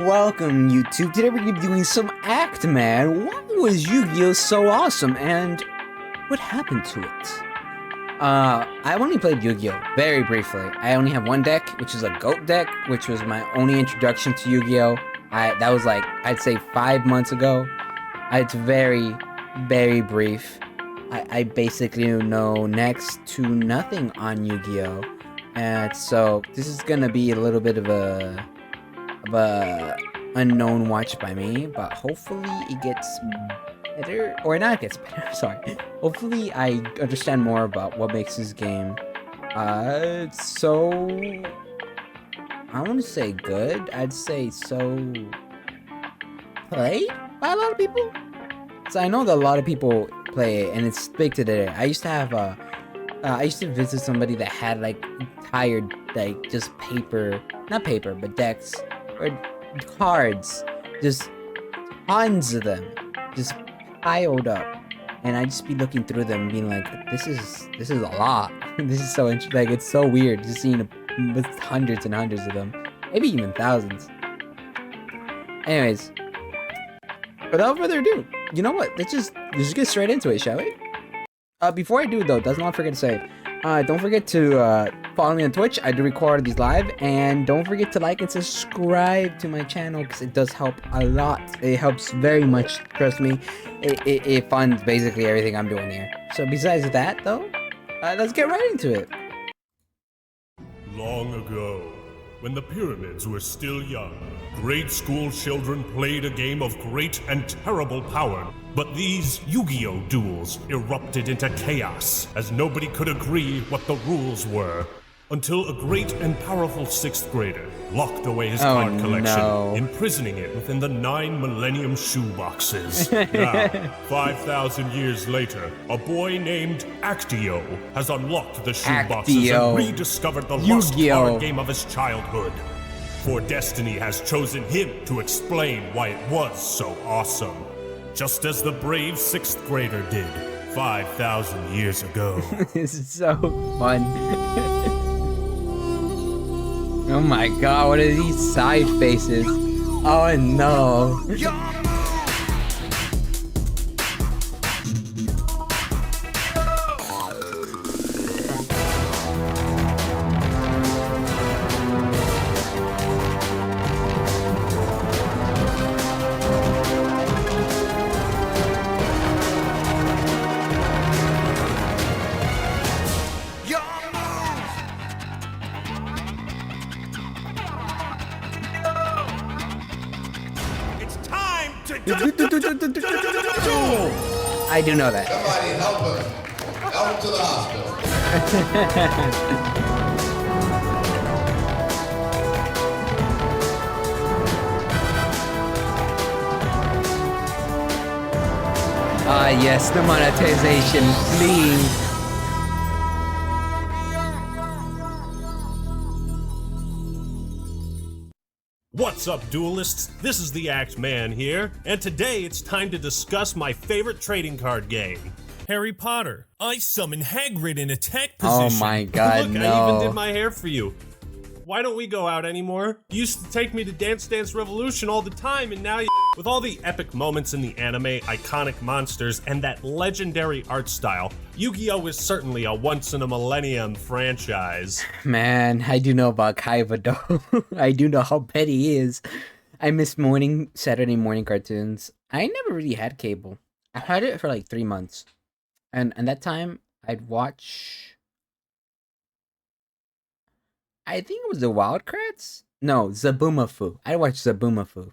Welcome, YouTube. Today we're gonna be doing some Act Man. Why was Yu-Gi-Oh so awesome, and what happened to it? I only played Yu-Gi-Oh very briefly. I only have one deck, which is a GOAT deck, which was my only introduction to Yu-Gi-Oh. That was like, I'd say 5 months ago. It's very, very brief. I basically know next to nothing on Yu-Gi-Oh. And so this is gonna be a little bit of a unknown watch by me, but hopefully it gets better, or not gets better, sorry. Hopefully I understand more about what makes this game so, I want to say good, I'd say so played by a lot of people. So I know that a lot of people play it, and it's big today. I used to have I used to visit somebody that had like entire, like, just paper, not paper, but decks or cards, just tons of them, just piled up, and I'd just be looking through them, being like, this is a lot. This is so interesting. Like, it's so weird just seeing with hundreds and hundreds of them, maybe even thousands. Anyways, without further ado, you know what? Let's just get straight into it, shall we? Before I do though, does not forget to say, don't forget to follow me on Twitch. I do record these live, and don't forget to like and subscribe to my channel because it does help a lot. It helps very much, trust me. It funds basically everything I'm doing here. So besides that though, let's get right into it. Long ago, when the pyramids were still young, grade school children played a game of great and terrible power. But these Yu-Gi-Oh duels erupted into chaos, as nobody could agree what the rules were. Until a great and powerful 6th grader locked away his card collection, imprisoning it within the 9 Millennium shoeboxes. Now, 5,000 years later, a boy named Yugioh has unlocked the shoeboxes and rediscovered the lost card game of his childhood. For destiny has chosen him to explain why it was so awesome. Just as the brave 6th grader did 5,000 years ago. This is so fun. Oh my god, what are these side faces? Oh no. I do know that. Somebody help him. Help him to the hospital. Yes, the monetization, please. What's up, duelists? This is the Act Man here, and today it's time to discuss my favorite trading card game, Harry Potter. I summon Hagrid in attack position. Oh my god, Look, no. I even did my hair for you. Why don't we go out anymore? You used to take me to Dance Dance Revolution all the time, and now you... With all the epic moments in the anime, iconic monsters, and that legendary art style, Yu-Gi-Oh is certainly a once-in-a-millennium franchise. Man, I do know about Kaiba though. I do know how petty he is. I miss Saturday morning cartoons. I never really had cable. I had it for like 3 months. And that time, I'd watch... I think it was the Wildcrats? No, Zaboomafoo. I'd watch Zaboomafoo.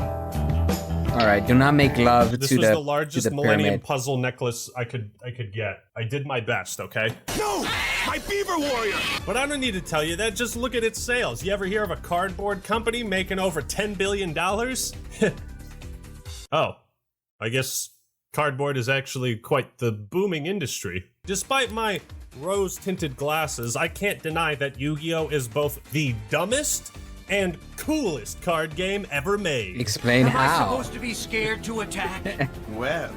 Alright, do not make love to the This was the largest Millennium pyramid. Puzzle necklace I could get. I did my best, okay? No! My Beaver Warrior! But I don't need to tell you that, just look at its sales. You ever hear of a cardboard company making over $10 billion? Oh, I guess cardboard is actually quite the booming industry. Despite my rose-tinted glasses, I can't deny that Yu-Gi-Oh is both the dumbest and coolest card game ever made. Explain Am how. I supposed to be scared to attack? Well,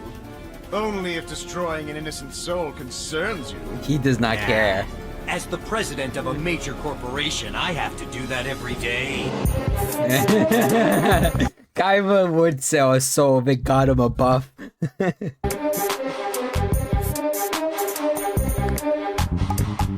only if destroying an innocent soul concerns you. He does not care. As the president of a major corporation, I have to do that every day. Kaiba would sell a soul if it got him a buff.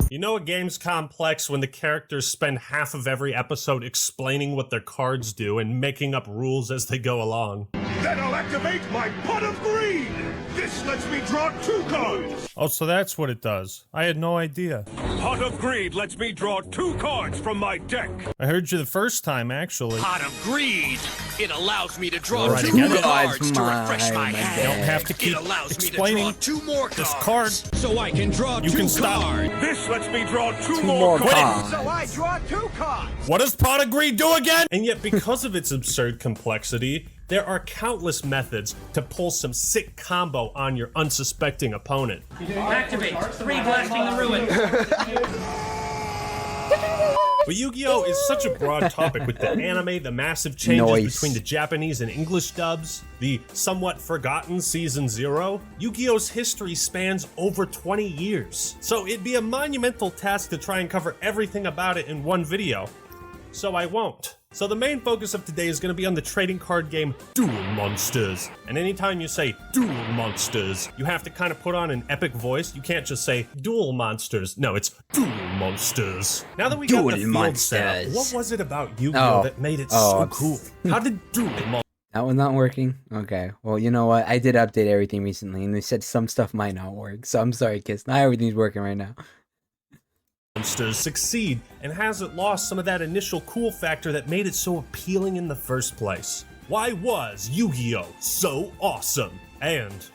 You know a game's complex when the characters spend half of every episode explaining what their cards do and making up rules as they go along. Then I'll activate my pot of greed! This lets me draw 2 cards! Oh, so that's what it does. I had no idea. Pot of greed lets me draw 2 cards from my deck! I heard you the first time, actually. Pot of greed. It allows me to draw Right 2 again. cards to refresh my You hand. don't have to keep It allows explaining me to draw 2 more cards. this card. So I can draw You 2 can stop. cards. This lets me draw 2 more more cards! cards. So I draw 2 cards! What does Pot of Greed do again? And yet, because of its absurd complexity, there are countless methods to pull some sick combo on your unsuspecting opponent. Activate. 3 blasting the ruin. But Yu-Gi-Oh! Is such a broad topic with the anime, the massive changes Noise. between the Japanese and English dubs, the somewhat forgotten Season 0. Yu-Gi-Oh!'s history spans over 20 years, so it'd be a monumental task to try and cover everything about it in one video. So I won't. So the main focus of today is going to be on the trading card game Duel Monsters. And anytime you say Duel Monsters, you have to kind of put on an epic voice. You can't just say Duel Monsters. No, it's Duel Monsters. Now that we got the Duel field set up, Monsters. what was it about Yu-Gi-Oh! Oh. That made it Oh, so I'm cool? How did Duel Monsters That one's not working? Okay. Well, you know what? I did update everything recently, and they said some stuff might not work. So I'm sorry, kids. Not everything's working right now. succeed, and has it lost some of that initial cool factor that made it so appealing in the first place? Why was Yu-Gi-Oh! So awesome? And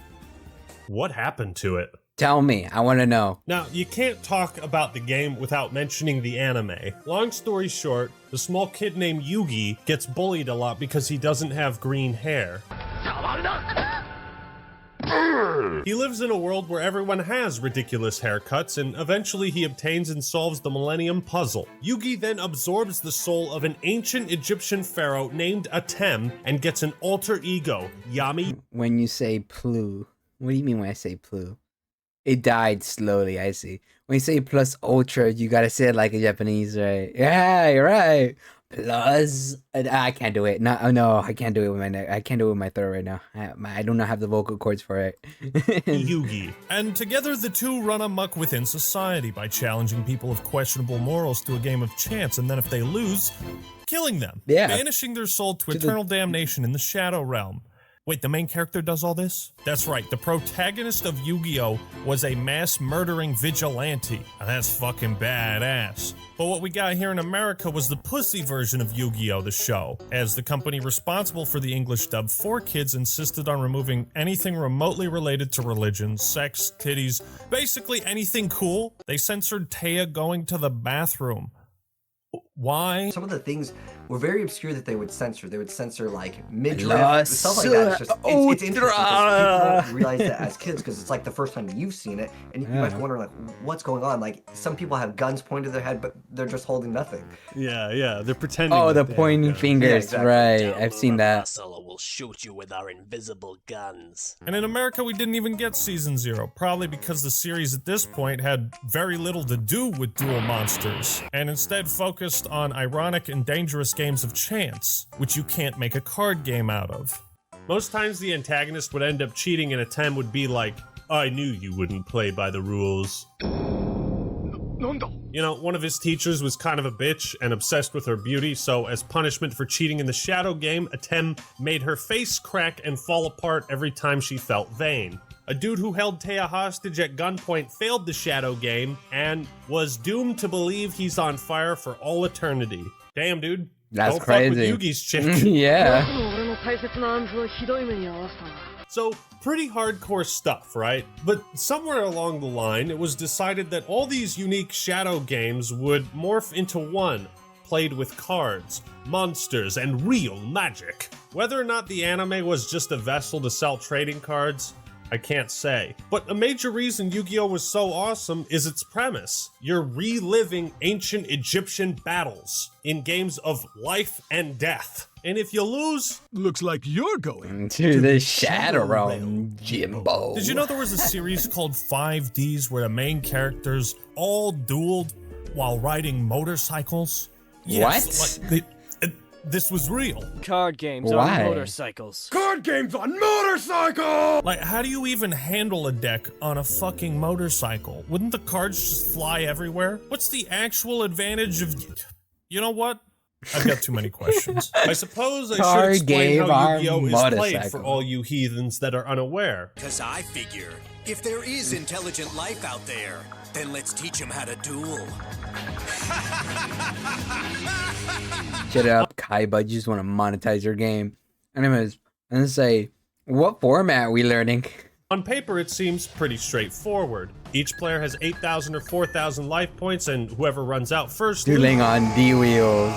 what happened to it? Tell me. I want to know. Now, you can't talk about the game without mentioning the anime. Long story short, the small kid named Yugi gets bullied a lot because he doesn't have green hair. He lives in a world where everyone has ridiculous haircuts, and eventually he obtains and solves the Millennium Puzzle. Yugi then absorbs the soul of an ancient Egyptian pharaoh named Atem and gets an alter ego, Yami. When you say plu, what do you mean when I say plu? It died slowly, I see. When you say plus ultra, you gotta say it like a Japanese, right? Yeah, you're right. Plus, I can't do it. No, I can't do it with my neck. I can't do it with my throat right now. I do not have the vocal cords for it. Yugi. And together the two run amok within society by challenging people of questionable morals to a game of chance, and then if they lose, killing them. Yeah. Banishing their soul to eternal damnation in the Shadow Realm. Wait, the main character does all this? That's right, the protagonist of Yu-Gi-Oh! Was a mass-murdering vigilante. And that's fucking badass. But what we got here in America was the pussy version of Yu-Gi-Oh! The show, as the company responsible for the English dub for kids insisted on removing anything remotely related to religion, sex, titties, basically anything cool. They censored Taya going to the bathroom. Why? Some of the things were very obscure that they would censor. They would censor like midriff, stuff like that. It's just it's interesting because people don't realize that as kids because it's like the first time you've seen it, and you might wonder like what's going on. Like some people have guns pointed to their head, but they're just holding nothing. Yeah, they're pretending. Oh, the that they pointing have guns. fingers, Yeah, exactly. right? I've seen that. Marcella will shoot you with our invisible guns. And in America, we didn't even get Season 0, probably because the series at this point had very little to do with Duel Monsters, and instead focused on ironic and dangerous games of chance, which you can't make a card game out of. Most times the antagonist would end up cheating and Atem would be like, I knew you wouldn't play by the rules. You know, one of his teachers was kind of a bitch and obsessed with her beauty, so as punishment for cheating in the Shadow game, Atem made her face crack and fall apart every time she felt vain. A dude who held Taya hostage at gunpoint failed the Shadow game and was doomed to believe he's on fire for all eternity. Damn, dude. That's Don't crazy. fuck with Yugi's chick. Yeah. So, pretty hardcore stuff, right? But somewhere along the line, it was decided that all these unique Shadow games would morph into one, played with cards, monsters, and real magic. Whether or not the anime was just a vessel to sell trading cards, I can't say. But a major reason Yu-Gi-Oh! Was so awesome is its premise. You're reliving ancient Egyptian battles in games of life and death. And if you lose, Looks like you're going to the Shadow Realm, Jimbo. did you know there was a series called 5Ds where the main characters all dueled while riding motorcycles? Yes, like this was real. Card games Why? on motorcycles. Card games on motorcycle! Like, how do you even handle a deck on a fucking motorcycle? Wouldn't the cards just fly everywhere? What's the actual advantage of... You know what? I've got too many questions. I suppose I should Card explain game how on Yu-Gi-Oh! Is played motorcycle. for all you heathens that are unaware. Cause I figure, if there is intelligent life out there, then let's teach them how to duel. Shut up, Kaiba. You just want to monetize your game. Anyways, I'm gonna say, what format are we learning? On paper, it seems pretty straightforward. Each player has 8,000 or 4,000 life points, and whoever runs out first... Dueling on D-Wheels.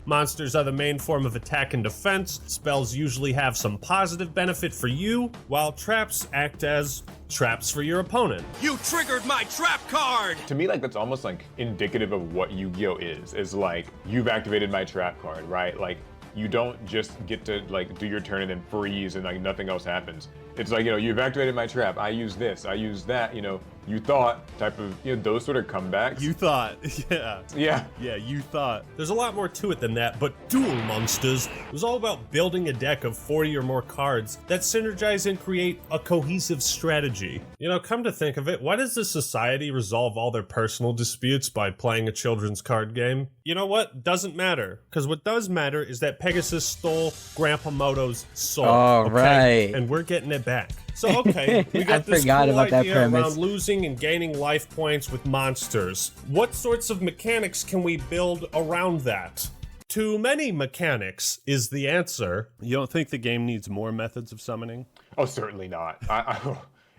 Monsters are the main form of attack and defense. Spells usually have some positive benefit for you, while traps act as traps for your opponent. You triggered my trap card! To me, like, that's almost like indicative of what Yu-Gi-Oh! Is like, you've activated my trap card, right? Like, you don't just get to like do your turn and then freeze and like nothing else happens. It's like, you know, you've activated my trap, I use this, I use that, you know, you thought type of, you know, those sort of comebacks. You thought, yeah. Yeah, you thought. There's a lot more to it than that, but Duel Monsters was all about building a deck of 40 or more cards that synergize and create a cohesive strategy. You know, come to think of it, why does the society resolve all their personal disputes by playing a children's card game? You know what? Doesn't matter. Because what does matter is that Pegasus stole Grandpa Moto's soul. All right. And we're getting it back. So, okay, we got this forgot cool about that idea premise. around losing and gaining life points with monsters. What sorts of mechanics can we build around that? Too many mechanics is the answer. You don't think the game needs more methods of summoning? Oh, certainly not.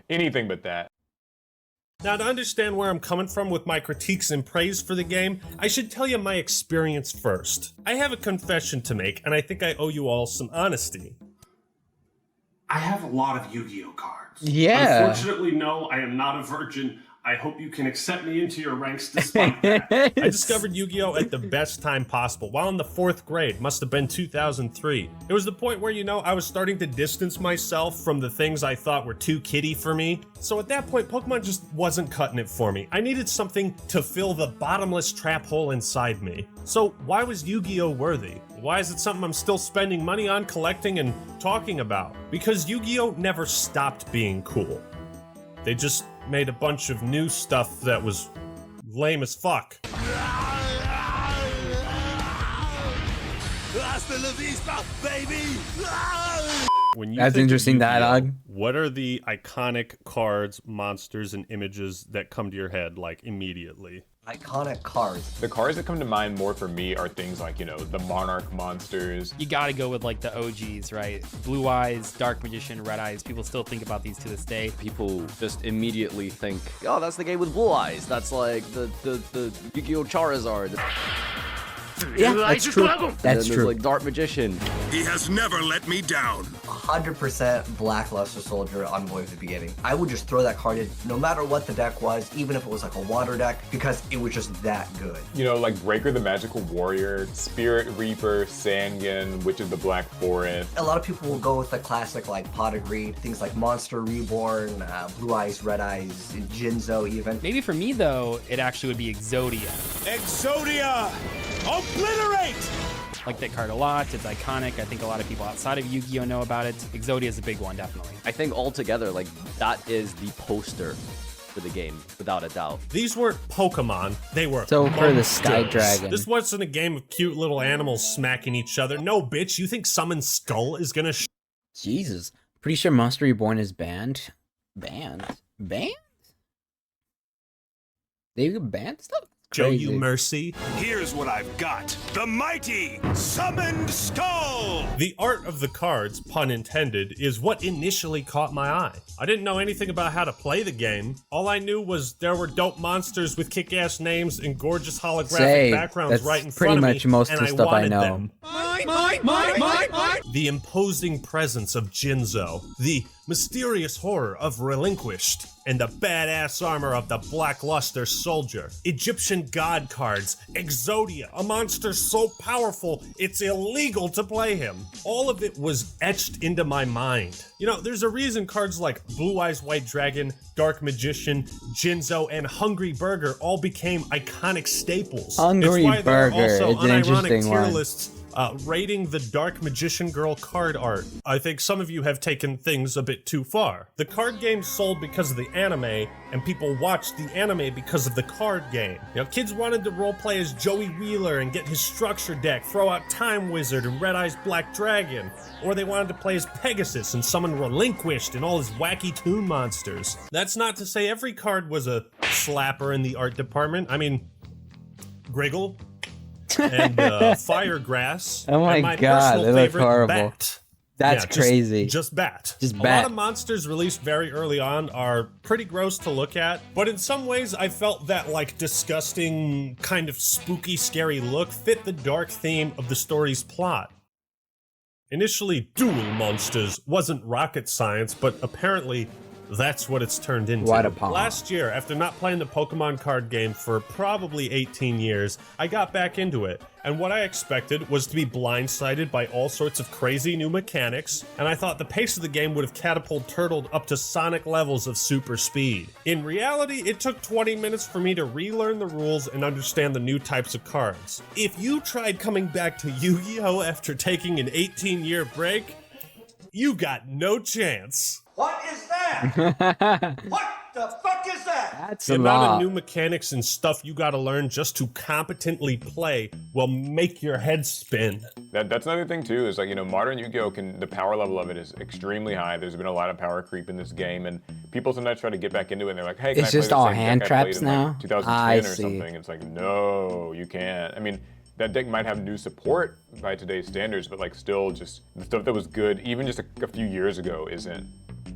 Anything but that. Now, to understand where I'm coming from with my critiques and praise for the game, I should tell you my experience first. I have a confession to make, and I think I owe you all some honesty. I have a lot of Yu-Gi-Oh cards. Yeah. Unfortunately, no, I am not a virgin. I hope you can accept me into your ranks despite that. I discovered Yu-Gi-Oh! At the best time possible, while in the 4th grade, must have been 2003. It was the point where, you know, I was starting to distance myself from the things I thought were too kiddie for me. So at that point, Pokemon just wasn't cutting it for me. I needed something to fill the bottomless trap hole inside me. So why was Yu-Gi-Oh! Worthy? Why is it something I'm still spending money on, collecting, and talking about? Because Yu-Gi-Oh! Never stopped being cool. They just made a bunch of new stuff that was lame as fuck. When you That's think of interesting Yu-Gi-Oh, dialogue. What are the iconic cards, monsters, and images that come to your head, like, immediately? Iconic cards. The cards that come to mind more for me are things like, you know, the Monarch monsters. You gotta go with like the OGs, right? Blue Eyes, Dark Magician, Red Eyes. People still think about these to this day. People just immediately think, oh, that's the game with Blue Eyes. That's like the Yu-Gi-Oh! Charizard. Yeah, that's true. That's true. Like Dark Magician. He has never let me down. 100% Blackluster Soldier Envoy at the beginning. I would just throw that card in no matter what the deck was, even if it was like a water deck, because it was just that good. You know, like Breaker the Magical Warrior, Spirit Reaper, Sangan, Witch of the Black Forest. A lot of people will go with the classic like Pot of Greed, things like Monster Reborn, Blue Eyes, Red Eyes, Jinzo even. Maybe for me though, it actually would be Exodia. Exodia! Obliterate! Like that card a lot, it's iconic. I think a lot of people outside of Yu-Gi-Oh! Know about it. Exodia is a big one, definitely. I think altogether, like, that is the poster for the game, without a doubt. These weren't Pokemon, they were So for the Sky monsters. Dragon. This wasn't a game of cute little animals smacking each other. No, bitch, you think Summon Skull is gonna Jesus. Pretty sure Monster Reborn is banned. Banned? They even banned stuff? show Crazy. you mercy? Here's what I've got. The mighty Summoned Skull! The art of the cards, pun intended, is what initially caught my eye. I didn't know anything about how to play the game. All I knew was there were dope monsters with kick-ass names and gorgeous holographic backgrounds right in front of me, pretty much most of and the stuff I wanted know. them. My The imposing presence of Jinzo, the mysterious horror of Relinquished, and the badass armor of the Blackluster Soldier. Egyptian god cards, Exodia, a monster so powerful it's illegal to play him. All of it was etched into my mind. You know, there's a reason cards like Blue Eyes White Dragon, Dark Magician, Jinzo, and Hungry Burger all became iconic staples. Hungry Burger, it's an interesting tier one. lists rating the Dark Magician Girl card art. I think some of you have taken things a bit too far. The card game sold because of the anime, and people watched the anime because of the card game. You know, kids wanted to roleplay as Joey Wheeler and get his structure deck, throw out Time Wizard and Red Eyes Black Dragon, or they wanted to play as Pegasus and summon Relinquished and all his wacky toon monsters. That's not to say every card was a slapper in the art department. I mean, Griggle, and Firegrass. Oh my and my god, personal they look favorite, horrible. Bat. That's Yeah, crazy. Just Bat. Just A Bat. lot of monsters released very early on are pretty gross to look at, but in some ways I felt that like disgusting, kind of spooky, scary look fit the dark theme of the story's plot. Initially, duel monsters wasn't rocket science, but apparently that's what it's turned into. What a punk. Last year, after not playing the Pokemon card game for probably 18 years, I got back into it. And what I expected was to be blindsided by all sorts of crazy new mechanics, and I thought the pace of the game would have catapulted up to Sonic levels of super speed. In reality, it took 20 minutes for me to relearn the rules and understand the new types of cards. If you tried coming back to Yu-Gi-Oh! After taking an 18-year break, you got no chance. What is that? What the fuck is that? That's The a amount lot. of new mechanics and stuff you gotta learn just to competently play will make your head spin. That's another thing too, is like, you know, modern Yu-Gi-Oh! The power level of it is extremely high. There's been a lot of power creep in this game, and people sometimes try to get back into it and they're like, hey, can It's I play just the all same hand deck I played traps in, like, now? 2010 I or see. something? It's like, no, you can't. I mean, that deck might have new support by today's standards, but like still just the stuff that was good even just a few years ago isn't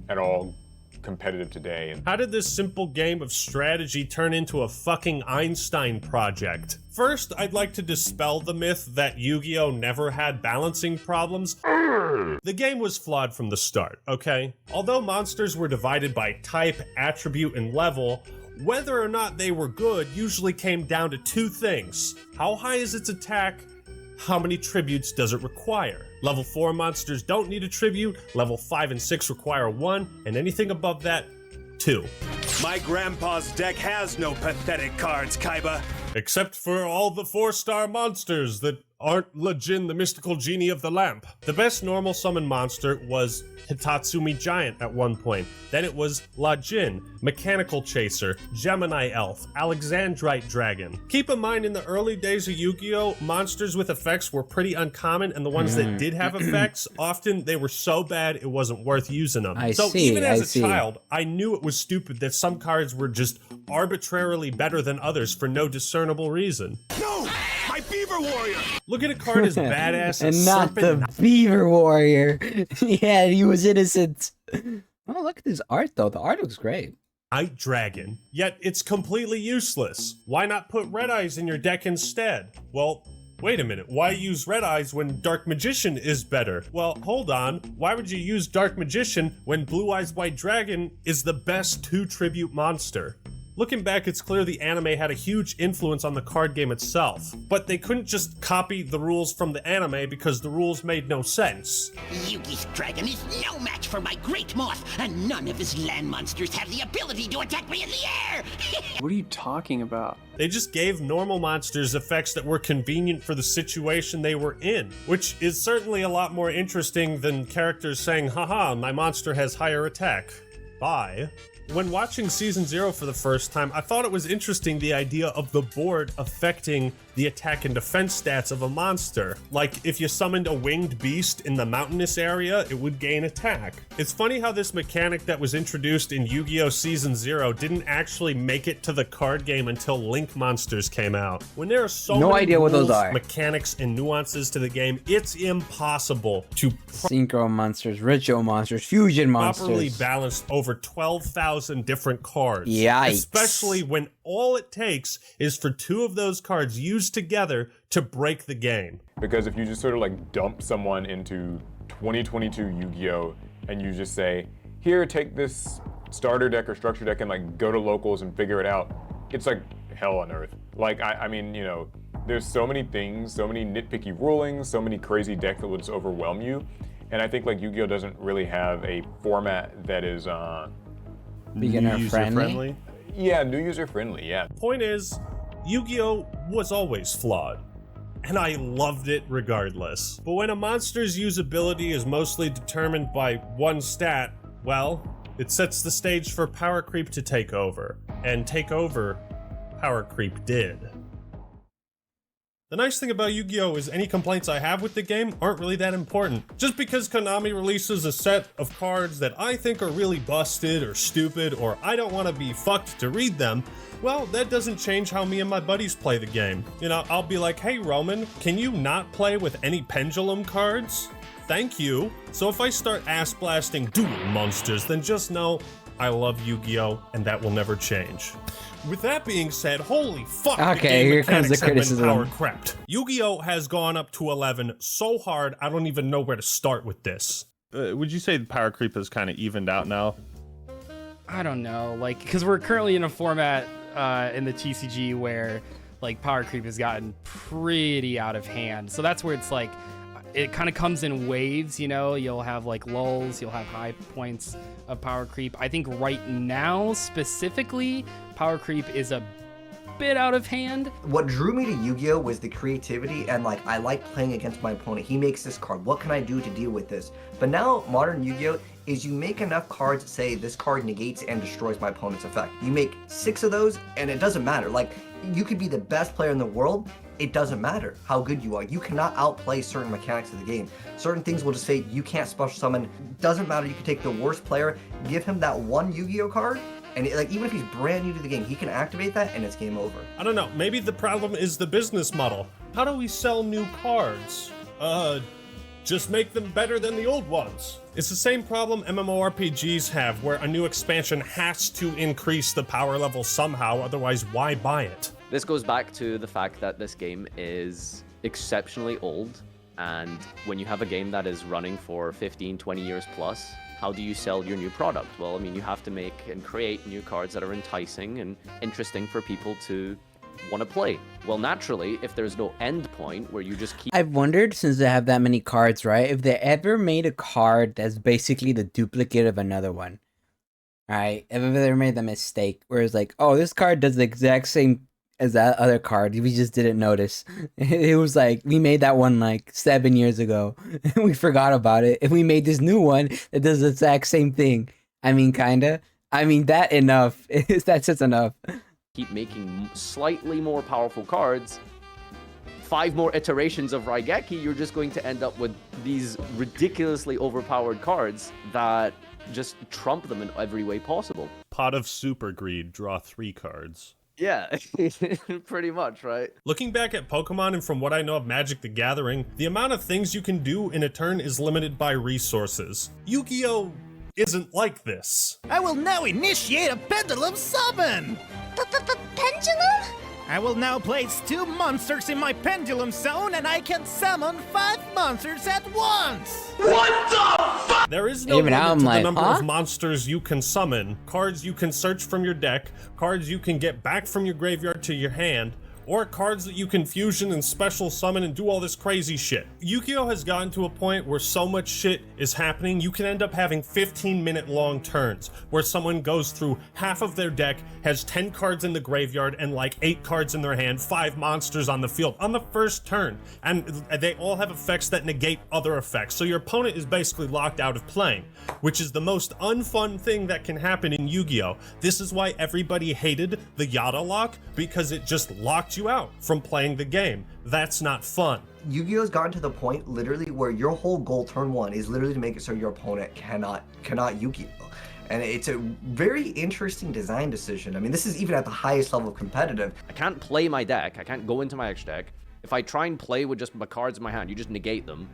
at all competitive today. And How did this simple game of strategy turn into a fucking Einstein project? First, I'd like to dispel the myth that Yu-Gi-Oh! Never had balancing problems. The game was flawed from the start, okay? Although monsters were divided by type, attribute, and level, whether or not they were good usually came down to two things. How high is its attack? How many tributes does it require? Level 4 monsters don't need a tribute, level 5 and 6 require 1, and anything above that, 2. My grandpa's deck has no pathetic cards, Kaiba. Except for all the 4-star monsters that aren't Lejin, the mystical genie of the lamp. The best normal summon monster was Hitatsumi Giant at one point. Then it was Lajin, Mechanical Chaser, Gemini Elf, Alexandrite Dragon. Keep in mind, in the early days of Yu-Gi-Oh!, monsters with effects were pretty uncommon, and the ones that did have effects, often they were so bad it wasn't worth using them. Even as a child, I knew it was stupid that some cards were just arbitrarily better than others for no discernible reason. No! My Beaver Warrior! Look at a card as badass And as not Serpent the Beaver Warrior. Yeah, he was innocent. Oh, look at this art, though. The art looks great. Night Dragon. Yet it's completely useless. Why not put Red Eyes in your deck instead? Well, wait a minute. Why use Red Eyes when Dark Magician is better? Well, hold on. Why would you use Dark Magician when Blue Eyes White Dragon is the best 2-tribute monster? Looking back, it's clear the anime had a huge influence on the card game itself, but they couldn't just copy the rules from the anime because the rules made no sense. Yugi's dragon is no match for my great moth, and none of his land monsters have the ability to attack me in the air! What are you talking about? They just gave normal monsters effects that were convenient for the situation they were in, which is certainly a lot more interesting than characters saying, haha, my monster has higher attack. Bye. When watching Season 0 for the first time, I thought it was interesting the idea of the board affecting the attack and defense stats of a monster. Like, if you summoned a winged beast in the mountainous area, it would gain attack. It's funny how this mechanic that was introduced in Yu-Gi-Oh! Season 0 didn't actually make it to the card game until Link Monsters came out. When there are so No many idea what those rules, are. mechanics, and nuances to the game, it's impossible to Synchro monsters, ritual monsters, fusion monsters. properly balanced over 12,000 different cards. Yikes. Especially when all it takes is for two of those cards used together to break the game. Because if you just sort of like dump someone into 2022 Yu-Gi-Oh! And you just say, here, take this starter deck or structure deck and like go to locals and figure it out, it's like hell on earth. Like, I mean, you know, there's so many things, so many nitpicky rulings, so many crazy decks that will just overwhelm you. And I think like Yu-Gi-Oh! Doesn't really have a format that is beginner friendly. Yeah, new user friendly, yeah. Point is, Yu-Gi-Oh! Was always flawed, and I loved it regardless. But when a monster's usability is mostly determined by one stat, well, it sets the stage for power creep to take over. And take over, power creep did. The nice thing about Yu-Gi-Oh! Is any complaints I have with the game aren't really that important. Just because Konami releases a set of cards that I think are really busted or stupid or I don't want to be fucked to read them, well, that doesn't change how me and my buddies play the game. You know, I'll be like, hey Roman, can you not play with any pendulum cards? Thank you. So if I start ass blasting dual monsters, then just know I love Yu-Gi-Oh! And that will never change. With that being said, holy fuck, okay, here comes the criticism. Power crept. Yu-Gi-Oh! Has gone up to 11 so hard, I don't even know where to start with this. Would you say the power creep is kind of evened out now? I don't know, like, because we're currently in a format in the TCG where, like, power creep has gotten pretty out of hand. So that's where it's like, it kind of comes in waves, you know? You'll have, like, lulls, you'll have high points of power creep. I think right now, specifically, power creep is a bit out of hand. What drew me to Yu-Gi-Oh! Was the creativity and like, I like playing against my opponent. He makes this card. What can I do to deal with this? But now, modern Yu-Gi-Oh! Is you make enough cards that say this card negates and destroys my opponent's effect. You make 6 of those and it doesn't matter. Like, you could be the best player in the world. It doesn't matter how good you are. You cannot outplay certain mechanics of the game. Certain things will just say you can't special summon. Doesn't matter. You can take the worst player, give him that one Yu-Gi-Oh! Card, and like even if he's brand new to the game, he can activate that and it's game over. I don't know. Maybe the problem is the business model. How do we sell new cards? Just make them better than the old ones. It's the same problem MMORPGs have, where a new expansion has to increase the power level somehow, otherwise why buy it? This goes back to the fact that this game is exceptionally old, and when you have a game that is running for 15, 20 years plus, how do you sell your new product? Well, I mean, you have to make and create new cards that are enticing and interesting for people to want to play. Well, naturally, if there's no end point where you just keep... I've wondered, since they have that many cards, right, if they ever made a card that's basically the duplicate of another one, right? If they ever made the mistake where it's like, oh, this card does the exact same as that other card, we just didn't notice. It was like, we made that one like 7 years ago, and we forgot about it, and we made this new one that does the exact same thing. I mean, kinda. I mean, that's just enough. Keep making slightly more powerful cards, 5 more iterations of Raigeki, you're just going to end up with these ridiculously overpowered cards that just trump them in every way possible. Pot of Super Greed, draw 3 cards. Yeah, pretty much, right? Looking back at Pokemon and from what I know of Magic the Gathering, the amount of things you can do in a turn is limited by resources. Yu-Gi-Oh! Isn't like this. I will now initiate a pendulum summon! Pendulum? I will now place 2 monsters in my pendulum zone, and I can summon 5 monsters at once! What the fuck? There is no limit to the number of monsters you can summon, cards you can search from your deck, cards you can get back from your graveyard to your hand, or cards that you can fusion and special summon and do all this crazy shit. Yu-Gi-Oh! Has gotten to a point where so much shit is happening, you can end up having 15-minute long turns, where someone goes through half of their deck, has 10 cards in the graveyard, and like 8 cards in their hand, 5 monsters on the field on the first turn. And they all have effects that negate other effects, so your opponent is basically locked out of playing, which is the most unfun thing that can happen in Yu-Gi-Oh! This is why everybody hated the Yada lock, because it just locked you out from playing the game. That's not fun. Yu-Gi-Oh's gotten to the point literally where your whole goal turn 1 is literally to make it so your opponent cannot Yu-Gi-Oh! And it's a very interesting design decision. I mean, this is even at the highest level of competitive. I can't play my deck, I can't go into my X deck. If I try and play with just my cards in my hand, you just negate them.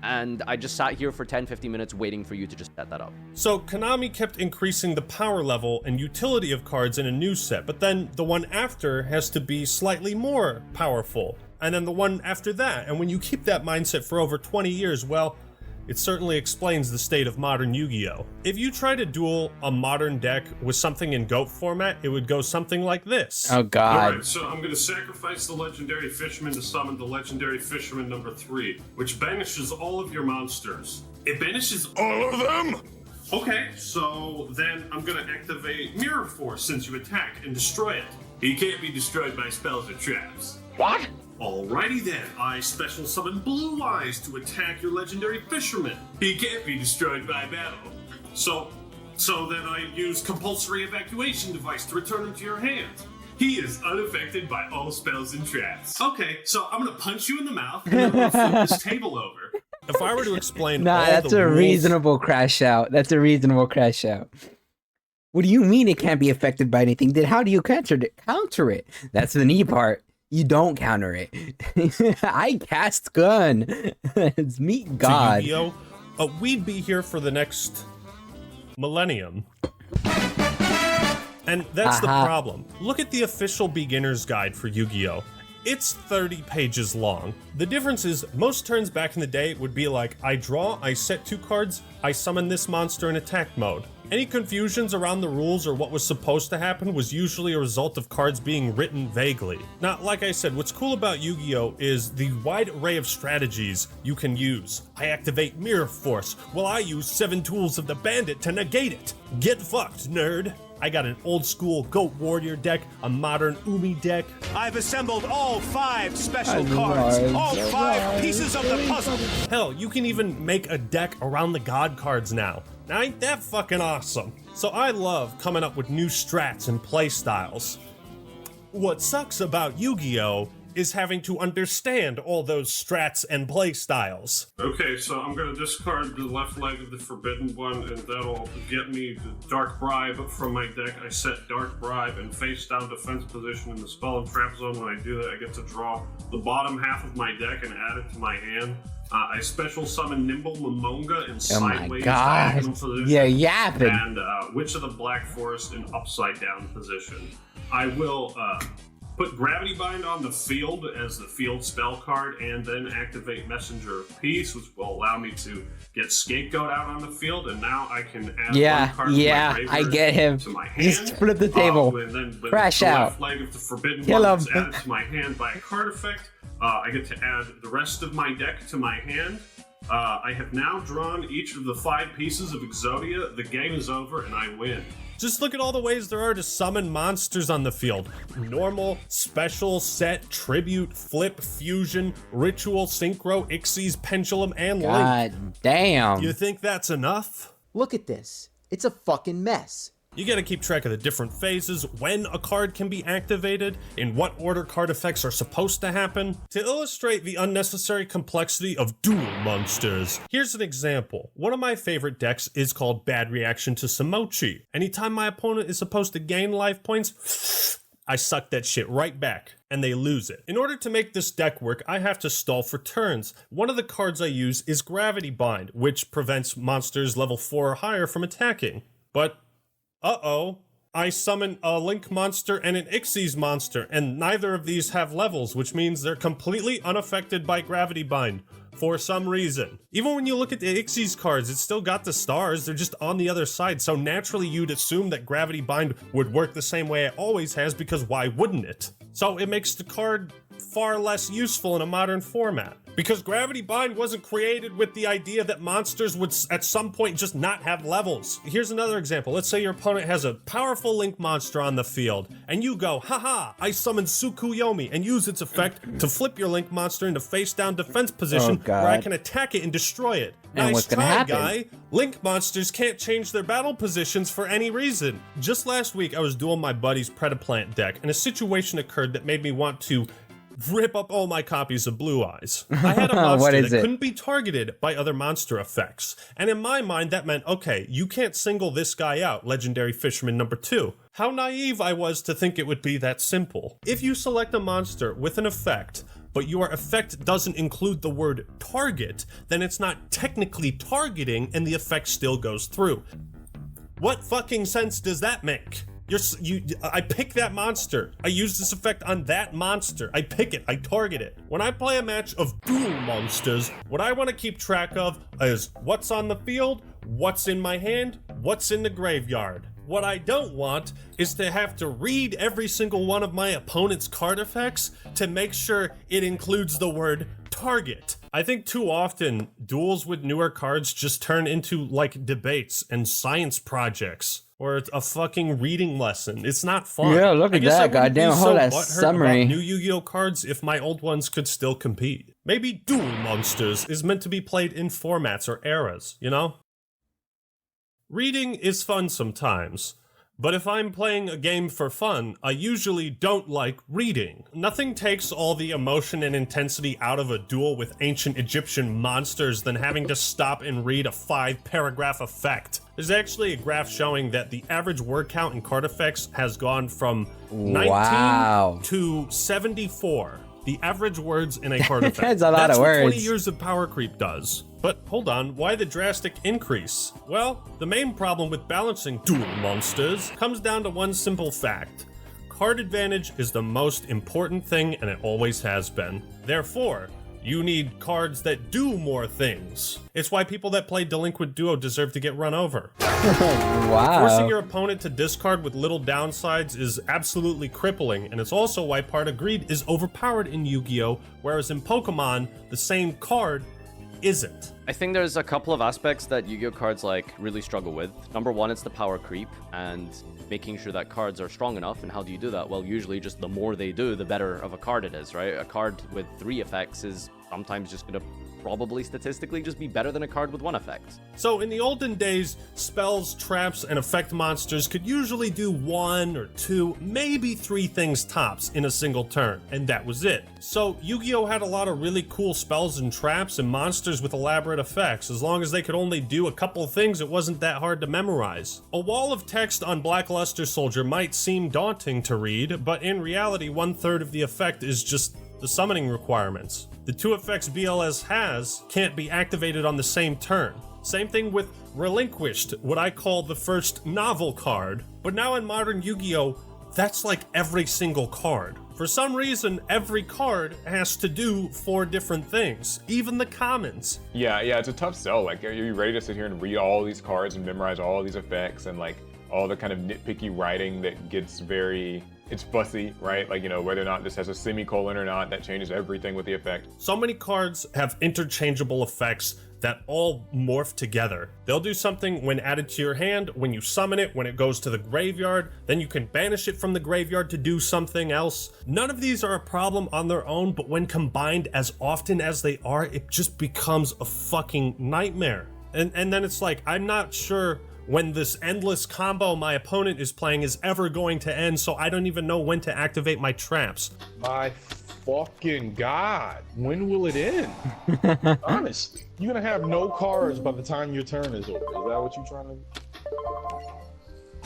and I just sat here for 10-15 minutes waiting for you to just set that up. So Konami kept increasing the power level and utility of cards in a new set, but then the one after has to be slightly more powerful, and then the one after that, and when you keep that mindset for over 20 years, well, it certainly explains the state of modern Yu-Gi-Oh! If you try to duel a modern deck with something in GOAT format, it would go something like this. Oh god. Alright, so I'm gonna sacrifice the Legendary Fisherman to summon the Legendary Fisherman number 3, which banishes all of your monsters. It banishes all of them? Okay, so then I'm gonna activate Mirror Force since you attack and destroy it. He can't be destroyed by spells or traps. What? Alrighty then, I special summon Blue Eyes to attack your Legendary Fisherman. He can't be destroyed by battle. So then I use Compulsory Evacuation Device to return him to your hand. He is unaffected by all spells and traps. Okay, so I'm gonna punch you in the mouth and then I'm gonna flip this table over. If I were to explain Nah, all that's the a rules... reasonable crash out. That's a reasonable crash out. What do you mean it can't be affected by anything? Then how do you counter it? That's the neat part. You don't counter it. I cast gun. It's meet God. Yu-Gi-Oh! We'd be here for the next millennium. And that's the problem. Look at the official beginner's guide for Yu-Gi-Oh! It's 30 pages long. The difference is, most turns back in the day would be like, I draw, I set 2 cards, I summon this monster in attack mode. Any confusions around the rules or what was supposed to happen was usually a result of cards being written vaguely. Now, like I said, what's cool about Yu-Gi-Oh! Is the wide array of strategies you can use. I activate Mirror Force, while I use 7 tools of the bandit to negate it. Get fucked, nerd. I got an old school Goat Warrior deck, a modern Umi deck. I've assembled all 5 special cards, all 5 pieces of the puzzle. Hell, you can even make a deck around the god cards now. Now ain't that fucking awesome? So I love coming up with new strats and playstyles. What sucks about Yu-Gi-Oh! Is having to understand all those strats and playstyles. Okay, so I'm gonna discard the left leg of the Forbidden One, and that'll get me the Dark Bribe from my deck. I set Dark Bribe and face down defense position in the spell and trap zone. When I do that, I get to draw the bottom half of my deck and add it to my hand. I special summon Nimble Momonga in sideways diagonal position. Yeah, yapping. And Witch of the Black Forest in upside down position. I will put Gravity Bind on the field as the field spell card, and then activate Messenger of Peace, which will allow me to get Scapegoat out on the field, and now I can add one card to my graveyard I get him. to my hand. Just flip the table. And then when Crash the out. left leg of the Forbidden Kill One is him. added to my hand by a card effect, I get to add the rest of my deck to my hand. I have now drawn each of the 5 pieces of Exodia. The game is over, and I win. Just look at all the ways there are to summon monsters on the field. Normal, special, set, tribute, flip, fusion, ritual, synchro, Ixies, pendulum, and link. God damn. You think that's enough? Look at this. It's a fucking mess. You gotta keep track of the different phases, when a card can be activated, in what order card effects are supposed to happen. To illustrate the unnecessary complexity of duel monsters, here's an example. One of my favorite decks is called Bad Reaction to Samochi. Anytime my opponent is supposed to gain life points, I suck that shit right back, and they lose it. In order to make this deck work, I have to stall for turns. One of the cards I use is Gravity Bind, which prevents monsters level 4 or higher from attacking. But I summon a Link monster and an Ixies monster, and neither of these have levels, which means they're completely unaffected by Gravity Bind, for some reason. Even when you look at the Ixies cards, it's still got the stars, they're just on the other side, so naturally you'd assume that Gravity Bind would work the same way it always has, because why wouldn't it? So it makes the card far less useful in a modern format. Because Gravity Bind wasn't created with the idea that monsters would at some point just not have levels. Here's another example. Let's say your opponent has a powerful Link monster on the field, and you go, haha, I summon Tsukuyomi, and use its effect to flip your Link monster into face-down defense position where I can attack it and destroy it. And Nice what's gonna try, happen? guy. Link monsters can't change their battle positions for any reason. Just last week, I was dueling my buddy's Predaplant deck, and a situation occurred that made me want to rip up all my copies of Blue Eyes. I had a monster that couldn't be targeted by other monster effects. And in my mind, that meant, okay, you can't single this guy out, Legendary Fisherman number 2. How naive I was to think it would be that simple. If you select a monster with an effect but your effect doesn't include the word target, then it's not technically targeting and the effect still goes through. What fucking sense does that make? I pick that monster. I use this effect on that monster. I pick it. I target it. When I play a match of dual monsters, what I want to keep track of is what's on the field, what's in my hand, what's in the graveyard. What I don't want is to have to read every single one of my opponent's card effects to make sure it includes the word target. I think too often duels with newer cards just turn into like debates and science projects or a fucking reading lesson. It's not fun. Yeah, look at that, goddamn, hold that summary. New Yu-Gi-Oh cards if my old ones could still compete. Maybe Duel Monsters is meant to be played in formats or eras, you know? Reading is fun sometimes, but if I'm playing a game for fun, I usually don't like reading. Nothing takes all the emotion and intensity out of a duel with ancient Egyptian monsters than having to stop and read a 5-paragraph effect. There's actually a graph showing that the average word count in card effects has gone from 19 to 74. The average words in a card effect. That's a lot of words. That's what 20 years of power creep does. But hold on, why the drastic increase? Well, the main problem with balancing dual monsters comes down to one simple fact. Card advantage is the most important thing and it always has been. Therefore, you need cards that do more things. It's why people that play Delinquent Duo deserve to get run over. Wow. Forcing your opponent to discard with little downsides is absolutely crippling, and it's also why part of greed is overpowered in Yu-Gi-Oh!, whereas in Pokemon, the same card isn't. I think there's a couple of aspects that Yu-Gi-Oh cards like really struggle with. Number one, it's the power creep and making sure that cards are strong enough. And how do you do that? Well, usually just the more they do, the better of a card it is, right? A card with 3 effects is sometimes just gonna probably statistically just be better than a card with 1 effect. So in the olden days, spells, traps, and effect monsters could usually do 1 or 2, maybe 3 things tops in a single turn, and that was it. So Yu-Gi-Oh! Had a lot of really cool spells and traps and monsters with elaborate effects. As long as they could only do a couple things, it wasn't that hard to memorize. A wall of text on Black Luster Soldier might seem daunting to read, but in reality, 1/3 of the effect is just the summoning requirements. The 2 effects BLS has can't be activated on the same turn. Same thing with Relinquished, what I call the first novel card. But now in modern Yu-Gi-Oh!, that's like every single card. For some reason, every card has to do 4 different things, even the commons. Yeah, it's a tough sell. Like, are you ready to sit here and read all these cards and memorize all these effects and like all the kind of nitpicky writing that gets very... It's fussy, right? Like, you know, whether or not this has a semicolon or not, that changes everything with the effect. So many cards have interchangeable effects that all morph together. They'll do something when added to your hand, when you summon it, when it goes to the graveyard, then you can banish it from the graveyard to do something else. None of these are a problem on their own, but when combined as often as they are, it just becomes a fucking nightmare. And then it's like, I'm not sure when this endless combo my opponent is playing is ever going to end, so I don't even know when to activate my traps. My fucking god, when will it end? Honestly, you're gonna have no cards by the time your turn is over. Is that what you're trying to...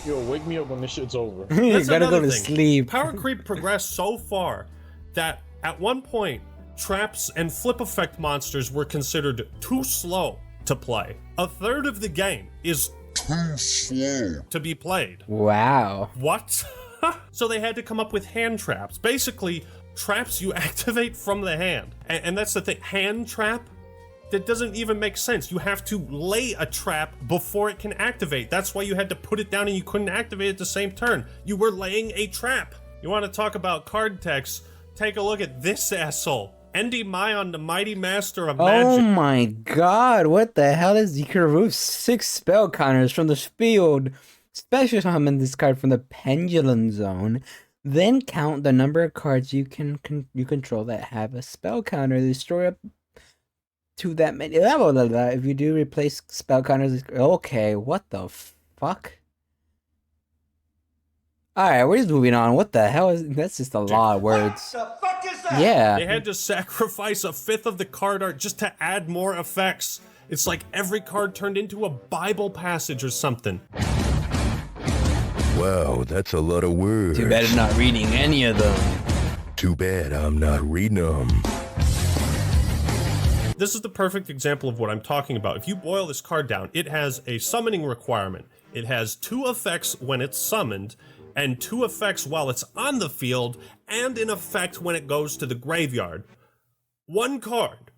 Yo, wake me up when this shit's over. You gotta go to sleep. Power creep progressed so far that at one point, traps and flip effect monsters were considered too slow to play. 1/3 of the game is too slow to be played. Wow. What? So they had to come up with hand traps. Basically, traps you activate from the hand. And that's the thing. Hand trap? That doesn't even make sense. You have to lay a trap before it can activate. That's why you had to put it down and you couldn't activate it the same turn. You were laying a trap. You want to talk about card text? Take a look at this asshole. Endy Mayon, the mighty master of magic. Oh my god, what the hell is... You can remove 6 spell counters from the field. Special summon this card from the Pendulum Zone. Then count the number of cards you control that have a spell counter. Destroy up to that many. If you do replace spell counters... Okay, what the fuck? Alright, we're just moving on. What the hell is... That's just a lot of words. What the fuck is that? Yeah. They had to sacrifice 1/5 of the card art just to add more effects. It's like every card turned into a Bible passage or something. Wow, that's a lot of words. Too bad I'm not reading any of them. Too bad I'm not reading them. This is the perfect example of what I'm talking about. If you boil this card down, it has a summoning requirement. It has 2 effects when it's summoned, and 2 effects while it's on the field, and an effect when it goes to the graveyard. 1 card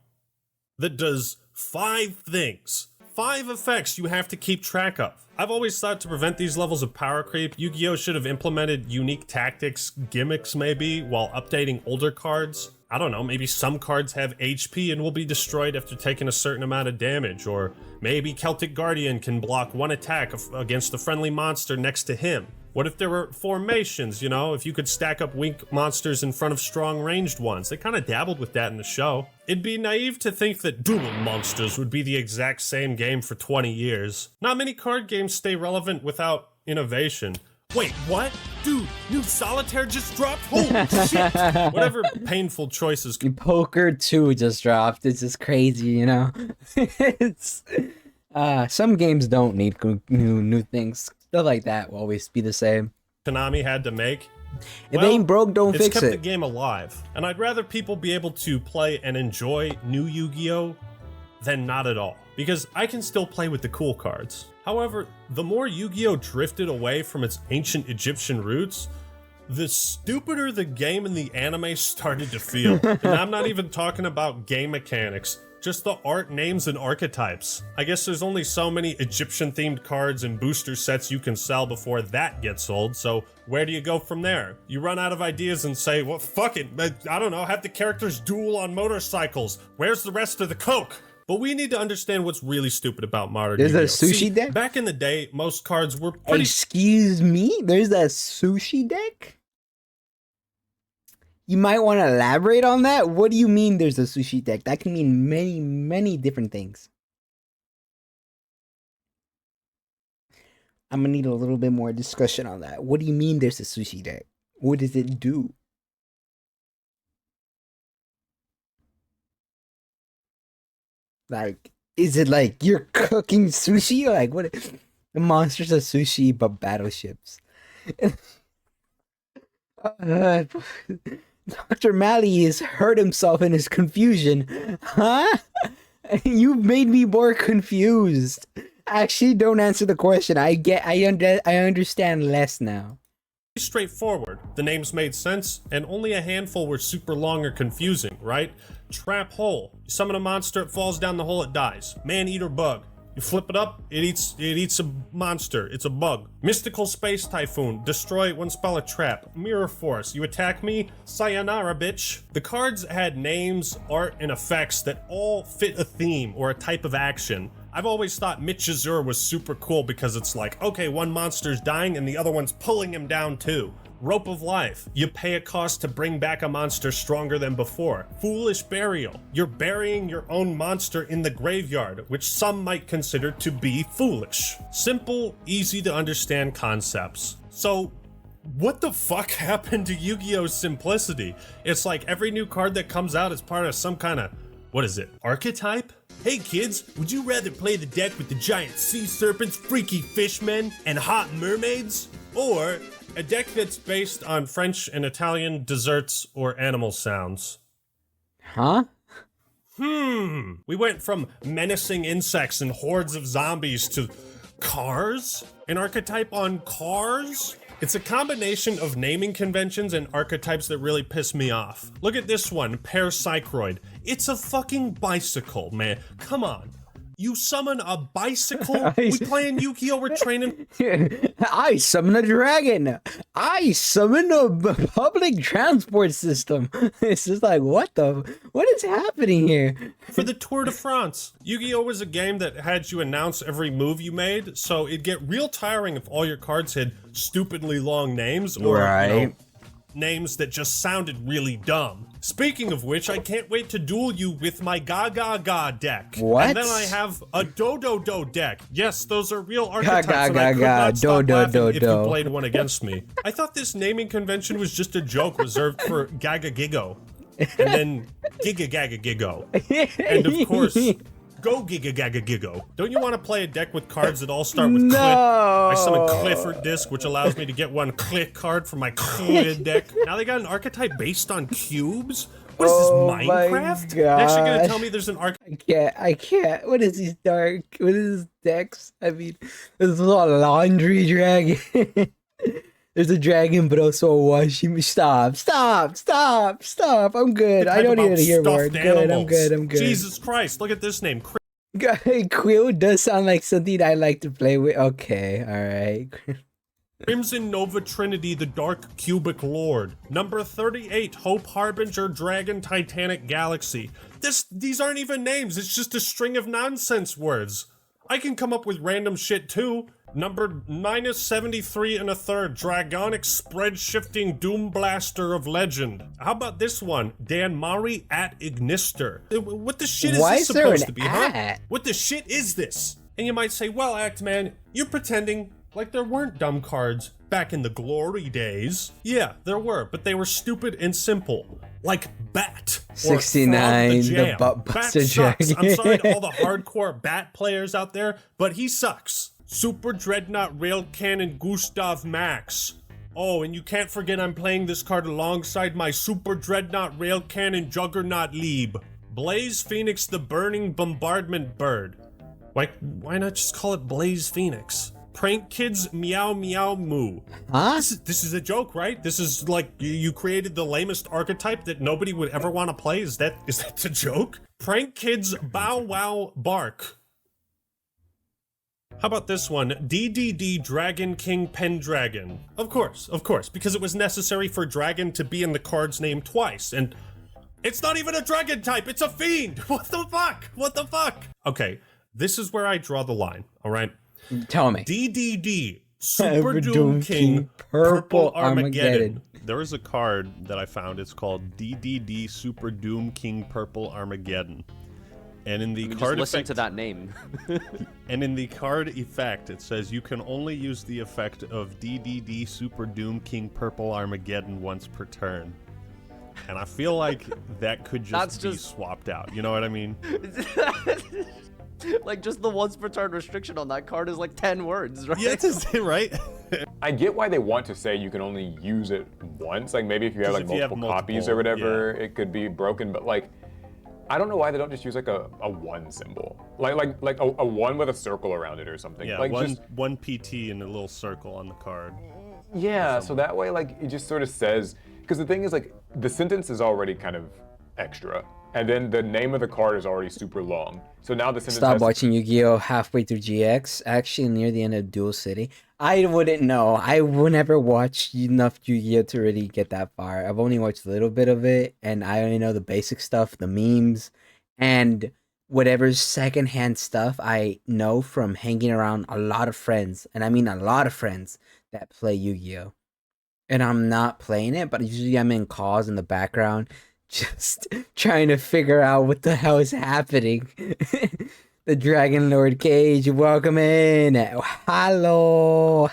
that does 5 things. 5 effects you have to keep track of. I've always thought to prevent these levels of power creep, Yu-Gi-Oh! Should have implemented unique tactics, gimmicks maybe, while updating older cards. I don't know, maybe some cards have HP and will be destroyed after taking a certain amount of damage, or maybe Celtic Guardian can block 1 attack against a friendly monster next to him. What if there were formations, you know, if you could stack up weak monsters in front of strong ranged ones? They kind of dabbled with that in the show. It'd be naive to think that Duel Monsters would be the exact same game for 20 years. Not many card games stay relevant without innovation. Wait, what? Dude, new Solitaire just dropped? Holy shit! Whatever painful choices. Poker 2 just dropped. It's just crazy, you know? It's... some games don't need new things. Stuff like that will always be the same. Konami had to make. If it ain't broke, don't fix It's kept it. the game alive. And I'd rather people be able to play and enjoy new Yu-Gi-Oh! Than not at all. Because I can still play with the cool cards. However, the more Yu-Gi-Oh! Drifted away from its ancient Egyptian roots, the stupider the game and the anime started to feel. And I'm not even talking about game mechanics. Just the art, names, and archetypes. I guess there's only so many Egyptian-themed cards and booster sets you can sell before that gets old, so where do you go from there? You run out of ideas and say, well, fuck it, I don't know, have the characters duel on motorcycles. Where's the rest of the coke? But we need to understand what's really stupid about modern There's Yu-Gi-Oh! a sushi deck? Back in the day, most cards were pretty... Excuse me? There's a sushi deck? You might want to elaborate on that? What do you mean there's a sushi deck? That can mean many, many different things. I'm gonna need a little bit more discussion on that. What do you mean there's a sushi deck? What does it do? Like, is it like you're cooking sushi? Like, what? The monsters are sushi, but battleships. Dr. Malley has hurt himself in his confusion. Huh? You made me more confused. Actually, don't answer the question. I understand less now. Straightforward. The names made sense, and only a handful were super long or confusing, right? Trap hole. You summon a monster, it falls down the hole, it dies. Man-eater bug. You flip it up, it eats a monster. It's a bug. Mystical Space Typhoon. Destroy one spell a trap. Mirror Force. You attack me? Sayonara, bitch. The cards had names, art, and effects that all fit a theme or a type of action. I've always thought Michizur was super cool because it's like, okay, one monster's dying and the other one's pulling him down too. Rope of Life. You pay a cost to bring back a monster stronger than before. Foolish Burial. You're burying your own monster in the graveyard, which some might consider to be foolish. Simple, easy to understand concepts. So, what the fuck happened to Yu-Gi-Oh's simplicity? It's like every new card that comes out is part of some kind of, what is it, archetype? Hey kids, would you rather play the deck with the giant sea serpents, freaky fishmen, and hot mermaids? Or a deck that's based on French and Italian desserts or animal sounds? Huh? We went from menacing insects and hordes of zombies to cars? An archetype on cars? It's a combination of naming conventions and archetypes that really piss me off. Look at this one, Parapsychroid. It's a fucking bicycle, man. Come on. You summon a bicycle? We playing Yu-Gi-Oh! We're training. I summon a dragon. I summon a public transport system. It's just like, what is happening here? For the Tour de France. Yu-Gi-Oh! Was a game that had you announce every move you made, so it'd get real tiring if all your cards had stupidly long names or names that just sounded really dumb. Speaking of which, I can't wait to duel you with my Ga deck. What? And then I have a Do deck. Yes, those are real Ga archetypes, and I could not stop do laughing do if do. you played one against me. I thought this naming convention was just a joke reserved for Gigo. And then Gigo. And of course, go Gigo. Don't you want to play a deck with cards that all start with Cliff? I summon Clifford Disc, which allows me to get one Click card from my Cliff deck. Now they got an archetype based on cubes? What is this, Oh my Minecraft? You're actually gonna gosh. tell me there's an arc? I can't. What is these dark? What is this Dex? I mean, there's a lot of laundry dragon. There's a dragon, but also a washing machine. Stop. I'm good. I don't need to hear more. I'm good. Jesus Christ, look at this name. Quill does sound like something I like to play with. Okay, alright. Crimson Nova Trinity, the Dark Cubic Lord. Number 38, Hope Harbinger Dragon Titanic Galaxy. These aren't even names, it's just a string of nonsense words. I can come up with random shit too. Number -73 and a third, Dragonic Spread-Shifting Doom Blaster of Legend. How about this one? Dan Mari at Ignister. What the shit is this supposed to be, huh? What the shit is this? And you might say, well, Actman, you're pretending like there weren't dumb cards back in the glory days. Yeah, there were, but they were stupid and simple. Like Bat. 69, the Butt Buster Dragon. I'm sorry to all the hardcore Bat players out there, but he sucks. Super Dreadnought Rail Cannon Gustav Max. Oh, and you can't forget I'm playing this card alongside my Super Dreadnought Rail Cannon Juggernaut Lieb. Blaze Phoenix the Burning Bombardment Bird. Why not just call it Blaze Phoenix? Prank Kids Meow Meow Moo. Huh? This is a joke, right? This is like you created the lamest archetype that nobody would ever want to play. Is that a joke? Prank Kids Bow Wow Bark. How about this one? DDD Dragon King Pendragon. Of course, because it was necessary for dragon to be in the card's name twice, and it's not even a dragon type, it's a fiend! What the fuck? Okay, this is where I draw the line, alright? Tell me. DDD Super Doom King Purple Armageddon. There is a card that I found, it's called DDD Super Doom King Purple Armageddon. And in the card listen effect, to that name. and in the card effect, it says you can only use the effect of DDD Super Doom King Purple Armageddon once per turn. And I feel like that could just be swapped out. You know what I mean? Like, just the once per turn restriction on that card is like 10 words, right? Yeah, that's right. I get why they want to say you can only use it once. Like, maybe if you have like multiple copies or whatever, it could be broken. But like, I don't know why they don't just use like a 1 symbol, like a 1 with a circle around it or something. Yeah, like one PT and a little circle on the card. Yeah, so that way, like, it just sort of says, because the thing is, like, the sentence is already kind of extra, and then the name of the card is already super long. So now the sentence Stop watching Yu-Gi-Oh! Halfway through GX, actually near the end of Duel City. I wouldn't know. I would never watch enough Yu-Gi-Oh! To really get that far. I've only watched a little bit of it, and I only know the basic stuff, the memes, and whatever secondhand stuff I know from hanging around a lot of friends, and I mean a lot of friends that play Yu-Gi-Oh! And I'm not playing it, but usually I'm in calls in the background, just trying to figure out what the hell is happening. The Dragon Lord Cage, welcome in. Hello.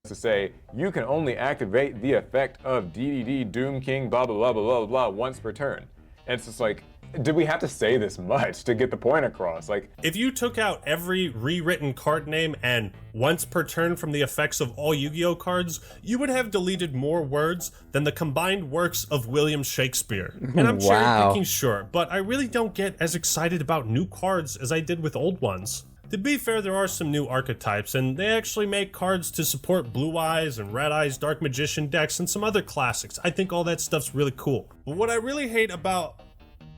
to say, you can only activate the effect of DDD Doom King blah blah blah blah blah blah once per turn. And it's just like, did we have to say this much to get the point across? Like, if you took out every rewritten card name and once per turn from the effects of all Yu-Gi-Oh cards, you would have deleted more words than the combined works of William Shakespeare. And I'm cherry-picking, sure, but I really don't get as excited about new cards as I did with old ones. To be fair, there are some new archetypes, and they actually make cards to support Blue Eyes and Red Eyes Dark Magician decks and some other classics. I think all that stuff's really cool. But what I really hate about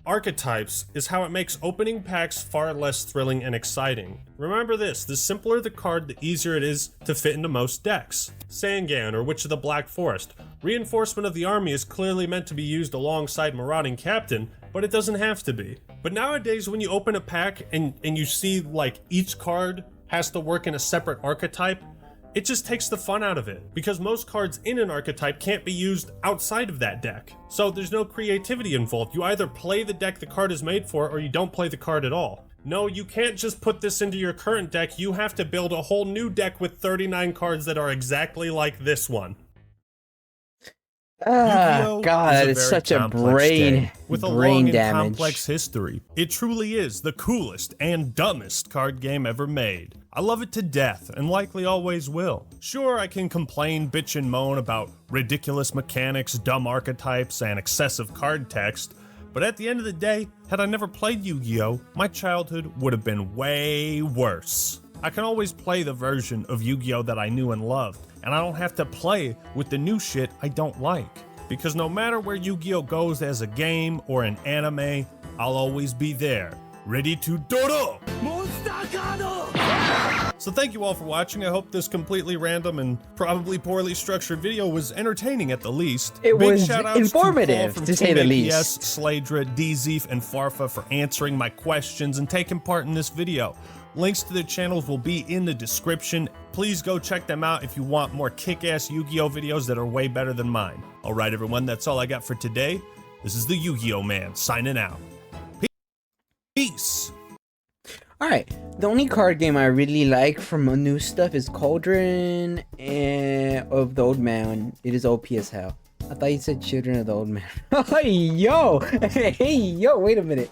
archetypes is how it makes opening packs far less thrilling and exciting. Remember this, the simpler the card, the easier it is to fit into most decks. Sangan or Witch of the Black Forest. Reinforcement of the army is clearly meant to be used alongside Marauding Captain, but it doesn't have to be. But nowadays when you open a pack and you see like each card has to work in a separate archetype, it just takes the fun out of it, because most cards in an archetype can't be used outside of that deck. So there's no creativity involved. You either play the deck the card is made for, or you don't play the card at all. No, you can't just put this into your current deck, you have to build a whole new deck with 39 cards that are exactly like this one. Yu-Gi-Oh! God, is that a is very such a complex game with a brain long and damage. complex history. It truly is the coolest and dumbest card game ever made. I love it to death and likely always will. Sure, I can complain, bitch, and moan about ridiculous mechanics, dumb archetypes, and excessive card text, but at the end of the day, had I never played Yu-Gi-Oh!, my childhood would have been way worse. I can always play the version of Yu-Gi-Oh! That I knew and loved, and I don't have to play with the new shit I don't like. Because no matter where Yu-Gi-Oh! Goes as a game or an anime, I'll always be there, ready to dodo! So thank you all for watching. I hope this completely random and probably poorly structured video was entertaining at the least. It Big was shout-outs informative, to, Paul from to say Team the APS, least. Sladra, Dzeef, and Farfa for answering my questions and taking part in this video. Links to their channels will be in the description. Please go check them out if you want more kick-ass Yu-Gi-Oh! Videos that are way better than mine. Alright everyone, that's all I got for today. This is the Yu-Gi-Oh! Man, signing out. Peace! Alright, the only card game I really like from new stuff is Cauldron of the Old Man. It is OP as hell. I thought you said Children of the Old Man. Hey yo! Hey yo, wait a minute.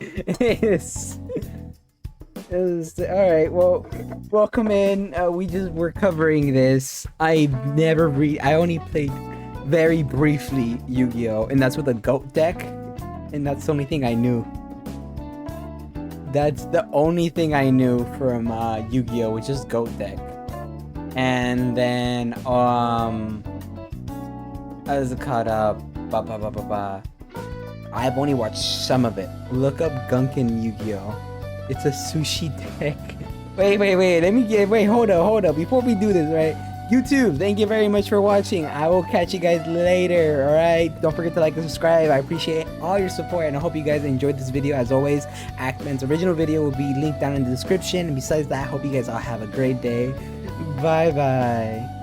Alright, well, welcome in. We're covering this. I only played very briefly Yu-Gi-Oh! And that's with a GOAT deck. And that's the only thing I knew. That's the only thing I knew from Yu-Gi-Oh! Which is GOAT deck. And then, I was caught up. I've only watched some of it. Look up Gunkin Yu-Gi-Oh! It's a sushi deck. Wait, hold up. Before we do this, right? YouTube, thank you very much for watching. I will catch you guys later, alright? Don't forget to like and subscribe. I appreciate all your support, and I hope you guys enjoyed this video. As always, Ackman's original video will be linked down in the description. And besides that, I hope you guys all have a great day. Bye-bye.